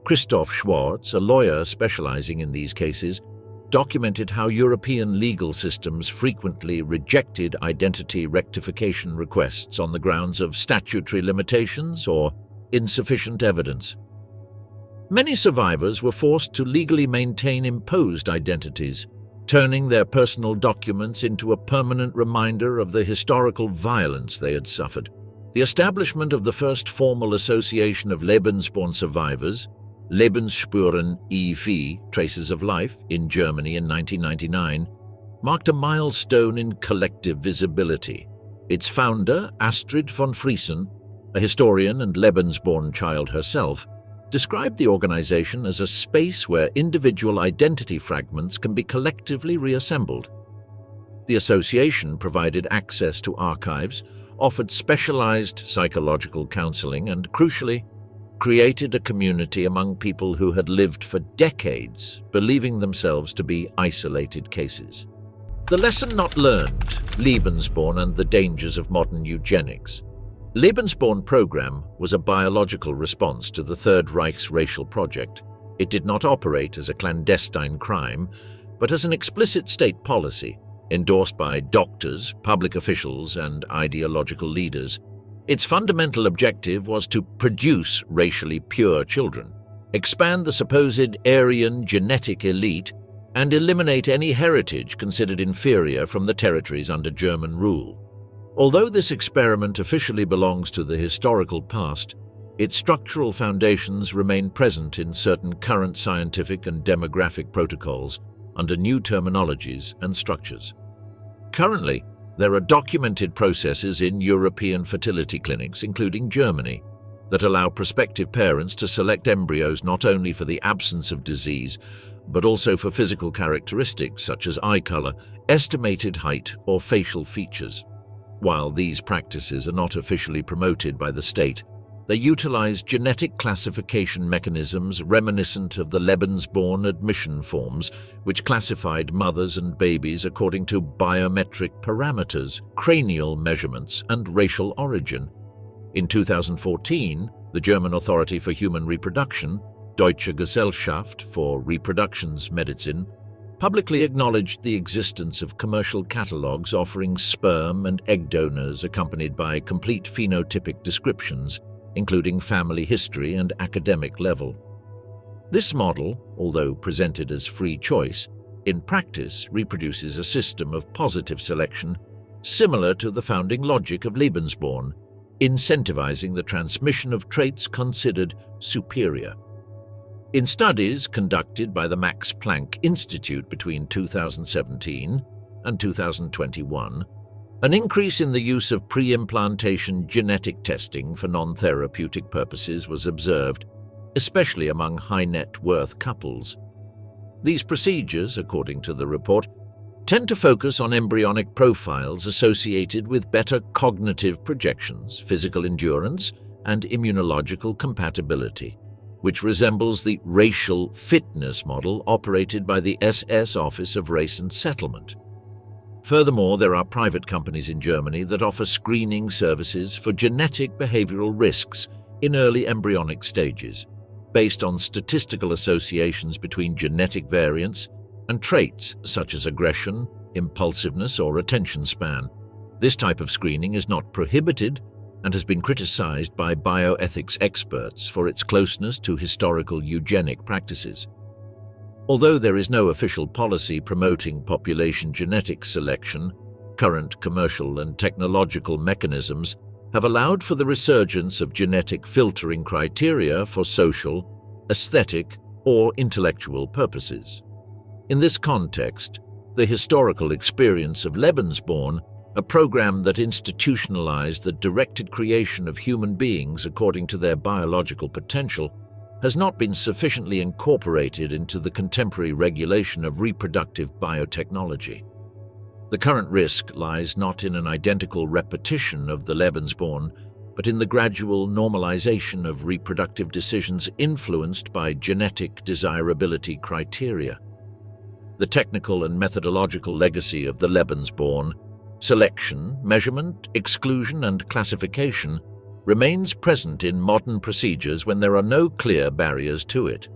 Christoph Schwartz, a lawyer specializing in these cases, documented how European legal systems frequently rejected identity rectification requests on the grounds of statutory limitations or insufficient evidence. Many survivors were forced to legally maintain imposed identities, turning their personal documents into a permanent reminder of the historical violence they had suffered. The establishment of the first formal association of Lebensborn survivors, Lebensspuren e.V., Traces of Life, in Germany in 1999, marked a milestone in collective visibility. Its founder, Astrid von Friesen, a historian and Lebensborn child herself, described the organization as a space where individual identity fragments can be collectively reassembled. The association provided access to archives, offered specialized psychological counseling, and, crucially, created a community among people who had lived for decades, believing themselves to be isolated cases. The lesson not learned, Lebensborn and the dangers of modern eugenics. Lebensborn program was a biological response to the Third Reich's racial project. It did not operate as a clandestine crime, but as an explicit state policy, endorsed by doctors, public officials, and ideological leaders. Its fundamental objective was to produce racially pure children, expand the supposed Aryan genetic elite, and eliminate any heritage considered inferior from the territories under German rule. Although this experiment officially belongs to the historical past, its structural foundations remain present in certain current scientific and demographic protocols under new terminologies and structures. Currently, there are documented processes in European fertility clinics, including Germany, that allow prospective parents to select embryos not only for the absence of disease, but also for physical characteristics such as eye color, estimated height, or facial features. While these practices are not officially promoted by the state, they utilize genetic classification mechanisms reminiscent of the Lebensborn admission forms, which classified mothers and babies according to biometric parameters, cranial measurements, and racial origin. In 2014, the German Authority for Human Reproduction, Deutsche Gesellschaft for Reproductionsmedizin, publicly acknowledged the existence of commercial catalogues offering sperm and egg donors accompanied by complete phenotypic descriptions, including family history and academic level. This model, although presented as free choice, in practice reproduces a system of positive selection similar to the founding logic of Lebensborn, incentivizing the transmission of traits considered superior. In studies conducted by the Max Planck Institute between 2017 and 2021, an increase in the use of pre-implantation genetic testing for non-therapeutic purposes was observed, especially among high-net-worth couples. These procedures, according to the report, tend to focus on embryonic profiles associated with better cognitive projections, physical endurance, and immunological compatibility, which resembles the racial fitness model operated by the SS Office of Race and Settlement. Furthermore, there are private companies in Germany that offer screening services for genetic behavioral risks in early embryonic stages, based on statistical associations between genetic variants and traits such as aggression, impulsiveness, or attention span. This type of screening is not prohibited and has been criticized by bioethics experts for its closeness to historical eugenic practices. Although there is no official policy promoting population genetic selection, current commercial and technological mechanisms have allowed for the resurgence of genetic filtering criteria for social, aesthetic, or intellectual purposes. In this context, the historical experience of Lebensborn, a program that institutionalized the directed creation of human beings according to their biological potential, has not been sufficiently incorporated into the contemporary regulation of reproductive biotechnology. The current risk lies not in an identical repetition of the Lebensborn, but in the gradual normalization of reproductive decisions influenced by genetic desirability criteria. The technical and methodological legacy of the Lebensborn, selection, measurement, exclusion, and classification, remains present in modern procedures when there are no clear barriers to it.